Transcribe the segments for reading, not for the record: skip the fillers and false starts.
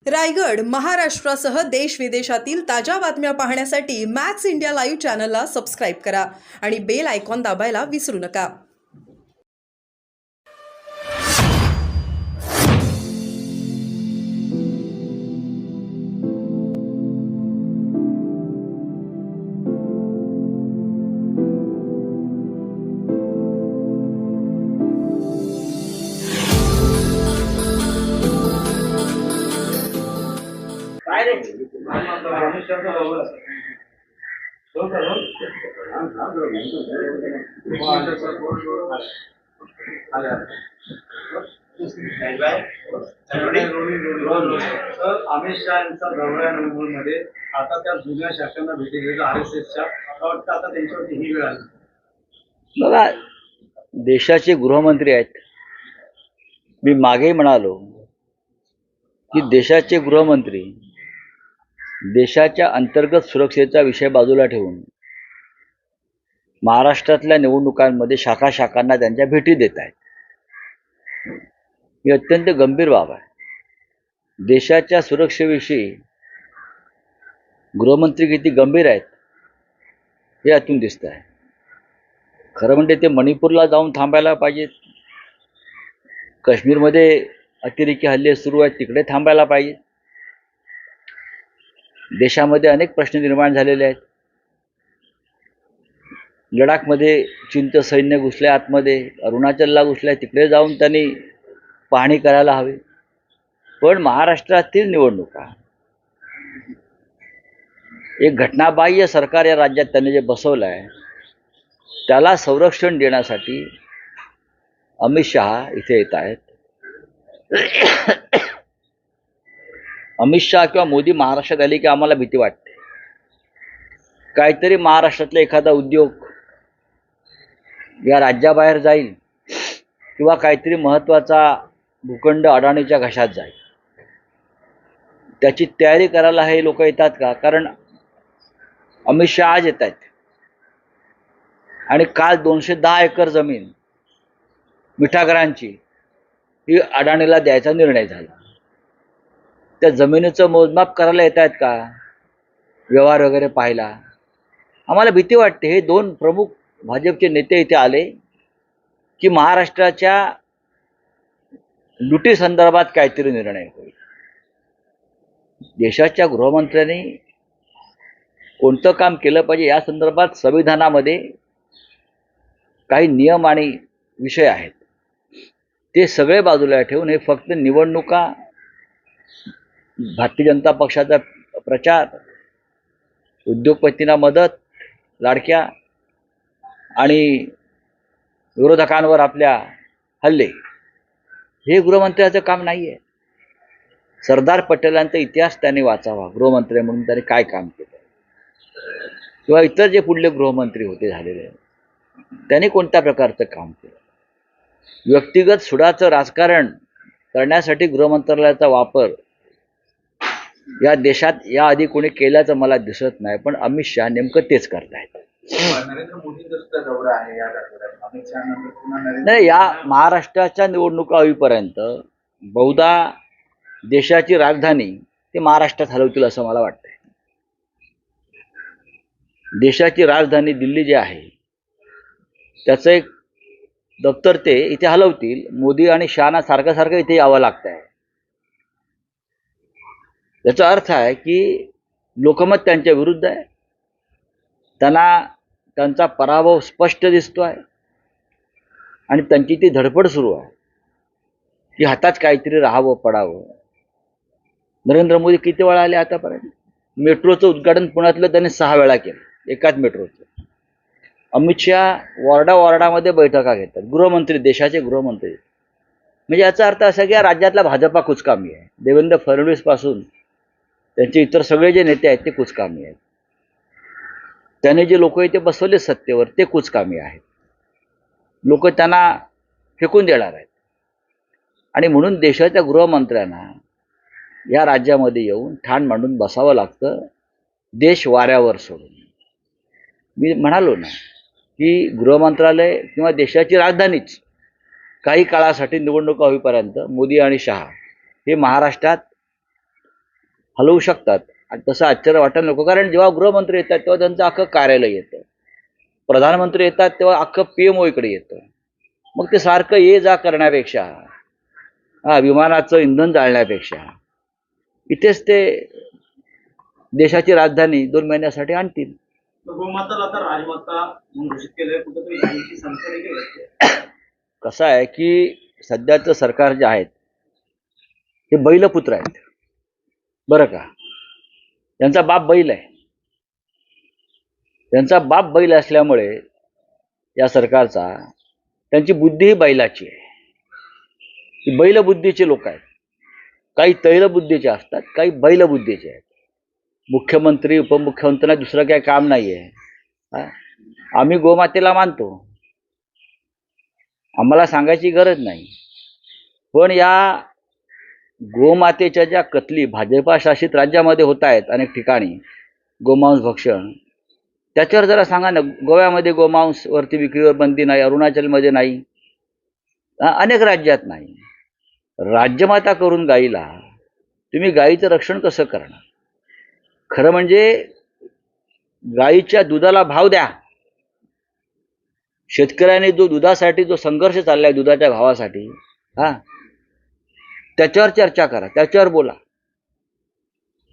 रायगड महाराष्ट्रासह देश विदेशातील ताज्या बातम्या पाहण्यासाठी मॅक्स इंडिया लाईव्ह चॅनलला सबस्क्राईब करा आणि बेल आयकॉन दाबायला विसरू नका. काय रे अमित शाह यांचा दौरा मुंबईमध्ये आता त्या जुन्या शाखांना भेटी देत RSSच्या वाटतं आता त्यांच्यावरती ही वेळ आली. बघा, देशाचे गृहमंत्री आहेत. मी मागे म्हणालो की देशाचे गृहमंत्री देशाच्या अंतर्गत सुरक्षेचा विषय बाजूला ठेवून महाराष्ट्रातल्या निवडणुकांमध्ये शाखांना त्यांच्या भेटी देत आहेत. ही अत्यंत गंभीर बाब आहे. देशाच्या सुरक्षेविषयी गृहमंत्री किती गंभीर आहेत हे यातून दिसत आहे. खरं म्हणजे ते मणिपूरला जाऊन थांबायला पाहिजेत, काश्मीरमध्ये अतिरेकी हल्ले सुरू आहेत तिकडे थांबायला पाहिजे. देशामध्ये अनेक प्रश्न निर्माण झालेले आहेत. लडाखमध्ये चीनचं सैन्य घुसलं आतमध्ये, अरुणाचलला घुसलं आहे, तिकडे जाऊन त्यांनी पाहणी करायला हवी. पण महाराष्ट्रातील निवडणुका, एक घटनाबाह्य सरकार या राज्यात त्यांनी जे बसवलं आहे त्याला संरक्षण देण्यासाठी अमित शहा इथे येत आहेत. अमित शहा किंवा मोदी महाराष्ट्रात आले की आम्हाला भीती वाटते. काहीतरी महाराष्ट्रातला एखादा उद्योग या राज्याबाहेर जाईल किंवा काहीतरी महत्त्वाचा भूखंड अडाणीच्या घशात जाईल, त्याची तयारी करायला हे लोक येतात का? कारण अमित शहा आज येत आहेत आणि काल 210 एकर जमीन मिठागरांची ही अडाणीला द्यायचा निर्णय झाला. त्या जमिनीचं मोजमाप करायला येत आहेत का? व्यवहार वगैरे पाहिला? आम्हाला भीती वाटते. हे दोन प्रमुख भाजपचे नेते इथे आले की महाराष्ट्राच्या लुटी संदर्भात काहीतरी निर्णय होईल. देशाच्या गृहमंत्र्यांनी कोणतं काम केलं पाहिजे या संदर्भात संविधानामध्ये काही नियम आणि विषय आहेत. ते सगळे बाजूला ठेवून हे फक्त निवडणुका, भारतीय जनता पक्षाचा प्रचार, उद्योगपतींना मदत, लाडक्या आणि विरोधकांवर आपल्या हल्ले, हे गृहमंत्र्याचं काम नाही आहे. सरदार पटेलांचा इतिहास त्यांनी वाचावा. गृहमंत्री म्हणून त्यांनी काय काम केलं, किंवा इतर जे पुढले गृहमंत्री होते झालेले त्यांनी कोणत्या प्रकारचं काम केलं. व्यक्तिगत सुडाचं राजकारण करण्यासाठी गृहमंत्रालयाचा वापर या देशात याआधी कोणी केल्याचं मला दिसत नाही. पण अमित शहा नेमकं तेच करतायत. नरेंद्र मोदींचा दौरा आहे या आठवड्यात. अमित शहा नंतर पुन्हा नरेंद्र नाही, या महाराष्ट्राच्या निवडणुका होईपर्यंत बहुधा देशाची राजधानी ते महाराष्ट्रात हलवतील असं मला वाटतंय. देशाची राजधानी दिल्ली जी आहे त्याचं एक दप्तर ते इथे हलवतील. मोदी आणि शहाना सारखं सारखं इथे यावं लागत आहे. याचा अर्थ आहे की लोकमत त्यांच्या विरुद्ध आहे. त्यांना त्यांचा पराभव स्पष्ट दिसतो आहे आणि त्यांची ती धडपड सुरू आहे की हातात काहीतरी राहावं, पडावं. नरेंद्र मोदी किती वेळा आले आतापर्यंत? मेट्रोचं उद्घाटन पुण्यातलं त्यांनी 6 वेळा केलं, एकाच मेट्रोचं. अमित शहा वॉर्डामध्ये बैठका घेतात. गृहमंत्री, देशाचे गृहमंत्री. म्हणजे याचा अर्थ असा की या राज्यातला भाजपा कुचकामी आहे. देवेंद्र फडणवीस पासून त्यांचे इतर सगळे जे नेते आहेत ते कुचकामी आहेत. त्याने जे लोक इथे बसवले सत्तेवर ते कुचकामी आहेत. लोक त्यांना फेकून देणार आहेत. आणि म्हणून देशाच्या गृहमंत्र्यांना या राज्यामध्ये येऊन ठाण मांडून बसावं लागतं, देश वाऱ्यावर सोडून. मी म्हणालो ना की गृहमंत्रालय किंवा देशाची राजधानीच काही काळासाठी निवडणुका होईपर्यंत मोदी आणि शहा हे महाराष्ट्रात हलवू शकतात. आणि तसं आश्चर्य वाटायला नको, कारण जेव्हा गृहमंत्री येतात तेव्हा त्यांचं अख्खं कार्यालय येतं, प्रधानमंत्री येतात तेव्हा अख्खं PMO इकडे येतं. मग ते सारखं ये जा करण्यापेक्षा, विमानाचं इंधन जाळण्यापेक्षा इथेच ते देशाची राजधानी 2 महिन्यासाठी आणतील. गोमाताला आता राजमाता म्हणून घोषित केलंय, कुठेतरी गायीची संख्या देखील वाढते. कसं आहे की सध्याचं सरकार जे आहेत हे बैलपुत्र आहेत, बरं का. त्यांचा बाप बैल आहे. त्यांचा बाप बैल असल्यामुळे या सरकारचा, त्यांची बुद्धी ही बैलाची आहे. ही बैलबुद्धीचे लोक आहेत. काही तैलबुद्धीचे असतात, काही बैलबुद्धीचे आहेत. मुख्यमंत्री उपमुख्यमंत्र्यांना दुसरं काही काम नाही आहे. आम्ही गोमातेला मानतो, आम्हाला सांगायची गरज नाही. पण या गोमातेच्या ज्या कत्ली भाजपा शासित राज्यामध्ये होत आहेत अनेक ठिकाणी, गोमांस भक्षण, त्याच्यावर जरा सांगा ना. गोव्यामध्ये गोमांसवरती विक्रीवर बंदी नाही, अरुणाचलमध्ये नाही, अनेक राज्यात नाही. राज्यमाता करून गाईला तुम्ही गाईचं रक्षण कसं करणार? खरं म्हणजे गाईच्या दुधाला भाव द्या. शेतकऱ्यांनी जो दुधासाठी जो संघर्ष चाललाय, दुधाच्या भावासाठी, त्याच्यावर चर्चा करा, त्याच्यावर बोला.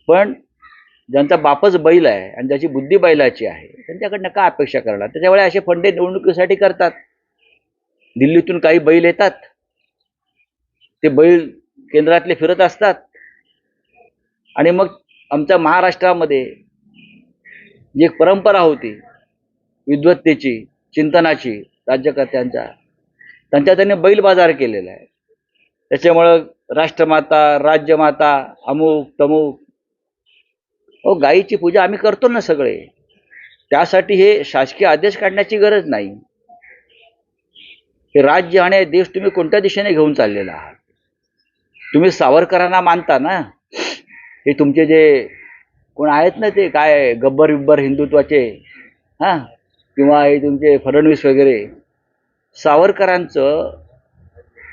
पण ज्यांचा बापच बैल आहे आणि ज्याची बुद्धी बैलाची आहे, त्यांच्याकडनं काय अपेक्षा करणार? त्याच्यामुळे असे फंडे निवडणुकीसाठी करतात. दिल्लीतून काही बैल येतात, ते बैल केंद्रातले फिरत असतात, आणि मग आमच्या महाराष्ट्रामध्ये जी एक परंपरा होती विद्वत्तेची, चिंतनाची, राज्यकर्त्यांच्या, त्यांच्या त्यांनी बैल बाजार केलेला आहे. त्याच्यामुळं राष्ट्रमाता, राज्यमाता, अमुक तमुक, गाईची पूजा आम्ही करतो ना सगळे. त्यासाठी हे शासकीय आदेश काढण्याची गरज नाही. हे राज्य आणि देश तुम्ही कोणत्या दिशेने घेऊन चाललेला आहात? तुम्ही सावरकरांना मानता ना. हे तुमचे जे कोण आहेत ना, ते काय गब्बर बिब्बर हिंदुत्वाचे, किंवा हे तुमचे फडणवीस वगैरे, सावरकरांचं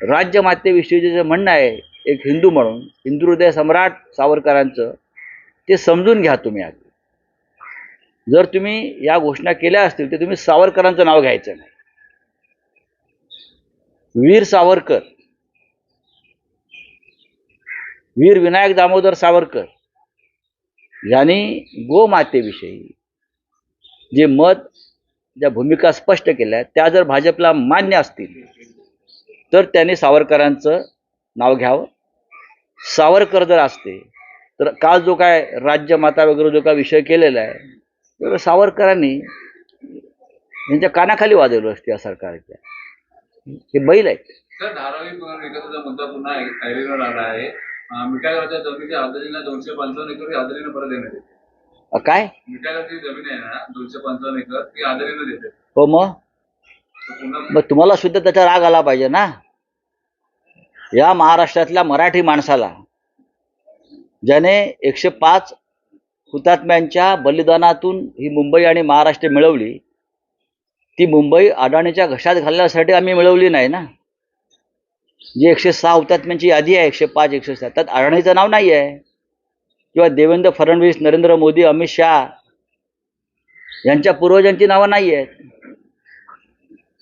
राज्यमातेविषयी जे म्हणणं आहे एक हिंदू म्हणून, हिंदू हृदय सम्राट सावरकरांचं, ते समजून घ्या तुम्ही आधी. जर तुम्ही या घोषणा केल्या असतील तर तुम्ही सावरकरांचं नाव घ्यायचं नाही. वीर सावरकर, वीर विनायक दामोदर सावरकर यांनी गोमातेविषयी जे मत, ज्या भूमिका स्पष्ट केल्या, त्या जर भाजपला मान्य असतील तर त्यांनी सावरकरांचं नाव घ्यावं. सावरकर जर असते तर काल जो काय राज्यमाता वगैरे जो काय विषय केलेला आहे, तर सावरकरांनी त्यांच्या कानाखाली वाजवलं असते या सरकारच्या. हे बैल आहेत. सर, धारावी विकासाचा मुद्दा पुन्हा ऐरणीवर आला आहे. मिठागरच्या जमिनीची आदरीला 255 एकर आदरीनं परत देण्यात येते. काय मिठागरची जमीन आहे ना, 255 एकर, ती आदरीनं देते. हो, मग तुम्हाला सुद्धा त्याचा राग आला पाहिजे ना. या महाराष्ट्रातल्या मराठी माणसाला, ज्याने 105 हुतात्म्यांच्या बलिदानातून ही मुंबई आणि महाराष्ट्र मिळवली, ती मुंबई अडाणीच्या घशात घालण्यासाठी आम्ही मिळवली नाही ना. जी 106 हुतात्म्यांची यादी आहे, 105, 107, त्यात अडाणीचं नाव नाही आहे, किंवा देवेंद्र फडणवीस, नरेंद्र मोदी, अमित शहा यांच्या पूर्वजांची नावं नाही आहेत.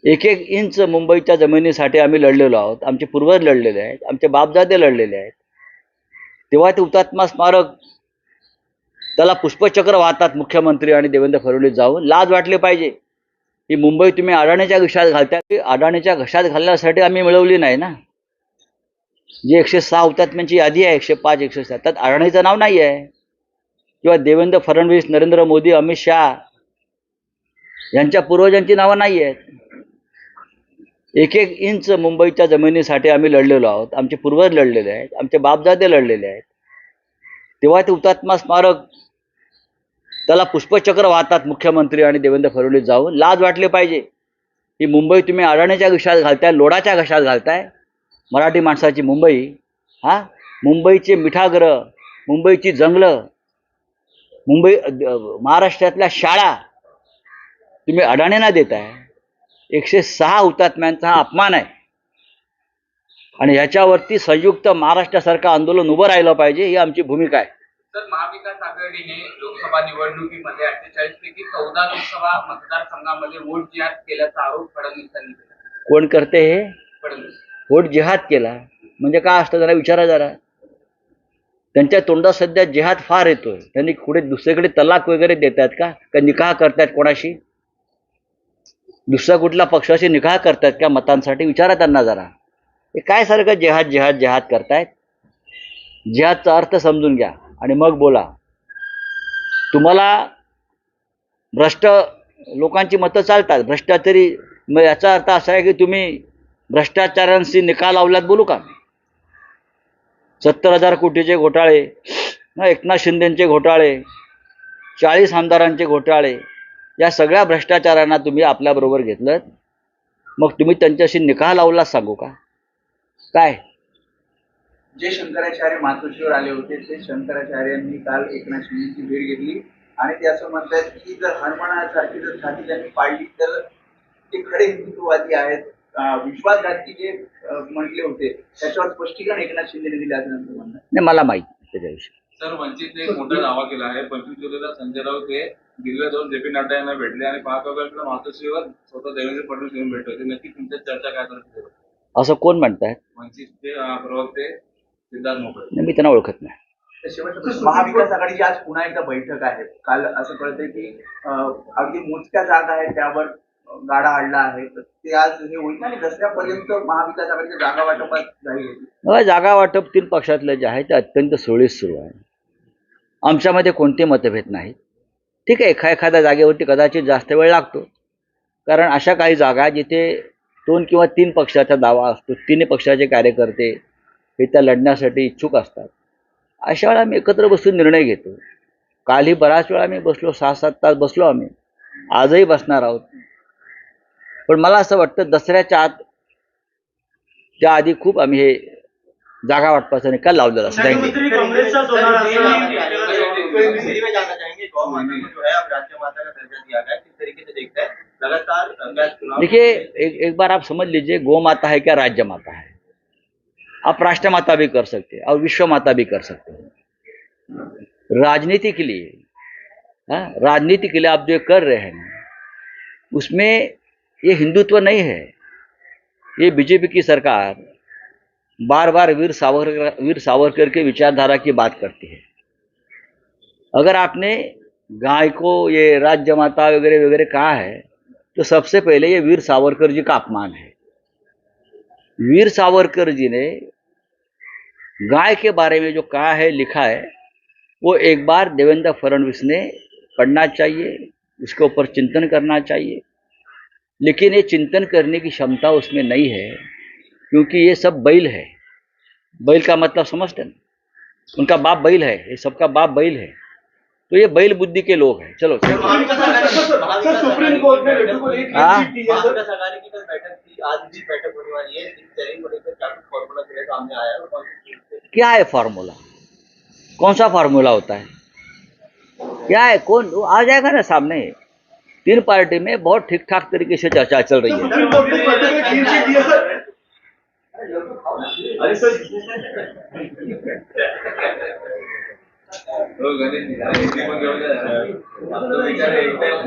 1-1 इंच मुंबईच्या जमिनीसाठी आम्ही लढलेलो आहोत. आमचे पूर्वज लढलेले आहेत, आमचे बापजादे लढलेले आहेत. तेव्हा ते हुतात्मा स्मारक, त्याला पुष्पचक्र वाहतात मुख्यमंत्री आणि देवेंद्र फडणवीस जाऊन. लाज वाटली पाहिजे. ही मुंबई तुम्ही अडाणीच्या घशात घालताय. अडाणीच्या घशात घालण्यासाठी आम्ही मिळवली नाही ना. जी 106 हुतात्म्यांची यादी आहे, 105, 107, त्यात अडाणीचं नाव नाही आहे, किंवा देवेंद्र फडणवीस, नरेंद्र मोदी, अमित शहा यांच्या पूर्वजांची नावं नाही आहेत. 1-1 इंच मुंबईच्या जमिनीसाठी आम्ही लढलेलो आहोत. आमचे पूर्वज लढलेले आहेत, आमचे बापजादे लढलेले आहेत. तेव्हा ते हुतात्मा स्मारक, त्याला पुष्पचक्र वाहतात मुख्यमंत्री आणि देवेंद्र फडणवीस जाऊन. लाज वाटली पाहिजे. ही मुंबई तुम्ही अडाणीच्या घशात घालताय, लोडाच्या घशात घालताय. मराठी माणसाची मुंबई, मुंबईचे मिठागरं, मुंबईची जंगलं, मुंबई, महाराष्ट्रातल्या शाळा तुम्ही अडाणींना देताय. 106 हुतात्म्यांचा हा अपमान आहे. आणि ह्याच्यावरती संयुक्त महाराष्ट्रासारखं आंदोलन उभं राहिलं पाहिजे, ही आमची भूमिका आहे. तर महाविकास आघाडीने लोकसभा निवडणुकीमध्ये 48 पैकी 14 लोकसभा मतदारसंघामध्ये वोट जिहाद केल्याचा आरोप फडणवीसांनी केला. कोण करते हे? फडणवीस. वोट जिहाद केला म्हणजे काय असतं जरा विचारा जरा. त्यांच्या तोंडात सध्या जिहाद फार येतोय. त्यांनी कुठे दुसरीकडे तलाक वगैरे देत आहेत का निकाह करतायत कोणाशी? दुसऱ्या कुठल्या पक्षाशी निकाह करतायत का मतांसाठी? विचारा त्यांना जरा. हे काय सारखं जिहाद जिहाद जिहाद करतायत? जिहादचा अर्थ समजून घ्या आणि मग बोला. तुम्हाला भ्रष्ट लोकांची मतं चालतात, भ्रष्टाचारी. मग याचा अर्थ असा आहे की तुम्ही भ्रष्टाचारांशी निकाल लावल्यात बोलू का? 70,000 कोटीचे घोटाळे, एकनाथ शिंदेचे घोटाळे, 40 आमदारांचे घोटाळे, या सगळ्या भ्रष्टाचारांना तुम्ही आपल्याबरोबर घेतलं. मग तुम्ही त्यांच्याशी निकाल लावला सांगू का? काय जे शंकराचार्य मातोश्रीवर आले होते ते शंकराचार्यांनी काल एकनाथ शिंदेची भेट घेतली आणि ते असं म्हणतात की जर हनुमानासारखी जर छाती त्यांनी पाळली तर ते खरे हिंदुत्ववादी आहेत. विश्वासघाती जे म्हटले होते त्याच्यावर स्पष्टीकरण एकनाथ शिंदेने दिले असं त्यांचं म्हणणं आहे. नाही, मला माहिती नाही त्याच्याविषयी. सर, वंचितने एक मोठा दावा केला आहे. 25 जुलैला संजय राऊत हे दिल्लीला जाऊन जे पी नड्डा यांना भेटले आणि 5 ऑगस्टला मातोश्रीवर स्वतः देवेंद्र फडणवीस येऊन भेट होते. नक्की तुमच्या चर्चा काय करत? असं कोण म्हणताय? वंचितचे प्रवक्ते सिद्धार्थ मोकळे. नाही, मी त्यांना ओळखत नाही. तर शेवटचा प्रश्न, महाविकास आघाडीची आज पुन्हा एकदा बैठक आहे. काल असं कळतंय की अगदी मोजक्या जागा आहेत त्यावर गाडा आणला आहे. तर ते आज हे होईल आणि दसऱ्यापर्यंत महाविकास आघाडीच्या जागा वाटपात जाईल. जागा वाटप 3 पक्षातले जे आहे ते अत्यंत सुरळीत सुरू आहे. आमच्यामध्ये कोणते मतभेद नाही. ठीक आहे, एखाद्या जागेवरती कदाचित जास्त वेळ लागतो, कारण अशा काही जागा जिथे 2 किंवा 3 पक्षाचा दावा असतो, 3 पक्षाचे कार्यकर्ते हे त्या लढण्यासाठी इच्छुक असतात. अशा वेळा आम्ही एकत्र बसून निर्णय घेतो. कालही बराच वेळा आम्ही बसलो, 6-7 तास बसलो आम्ही. आजही बसणार आहोत. पण मला असं वाटतं दसऱ्याच्या आत त्या आधी खूप आम्ही हे जागा वाटपाचा निकाल लावलेला असतो. थँक्यू. काँग्रेसचा होणार असं दिल्ली में जानना चाहेंगे गौ माता को जो है अब राज्य माता का दर्जा दिया गया है, किस तरीके से देखते हैं लगातार चुनाव? देखिए, एक बार आप समझ लीजिए, गौ माता है क्या राज्य माता है? आप राष्ट्र माता भी कर सकते हैं और विश्व माता भी कर सकते हैं. राजनीति के लिए, राजनीति के लिए आप जो कर रहे हैं उसमें ये हिंदुत्व नहीं है. ये बीजेपी की सरकार बार बार वीर सावरकर के विचारधारा की बात करती है. अगर आपने गाय को ये राज्य माता वगैरह वगैरह कहा है तो सबसे पहले ये वीर सावरकर जी का अपमान है. वीर सावरकर जी ने गाय के बारे में जो कहा है, लिखा है, वो एक बार देवेंद्र फडणवीस ने पढ़ना चाहिए, उसके ऊपर चिंतन करना चाहिए. लेकिन ये चिंतन करने की क्षमता उसमें नहीं है, क्योंकि ये सब बैल है. बैल का मतलब समझते हैं? उनका बाप बैल है, ये सबका बाप बैल है. तो ये बैल बुद्धि के लोग हैं. चलो, सुप्रीम कोर्ट ने रेड्डी को एक जीत दी है सर. महाविकास आघाड़ी की कल बैठक थी, आज भी बैठक होने वाली है. दिनचर्या को लेकर क्या कुछ फॉर्मूला तेरे सामने आया है और कौन सी चीज से? क्या है फार्मूला? कौन सा फार्मूला होता है? क्या है? कौन आ जाएगा ना सामने. 3 पार्टी में बहुत ठीक ठाक तरीके से चर्चा चल रही है. सुप्रीम कोर्ट ने बैठक में एक जीत दी है सर. अरे सर, हो, गणेश जी, आणि इथे पण घेऊन जा. तो बिचारा एकटा आहे.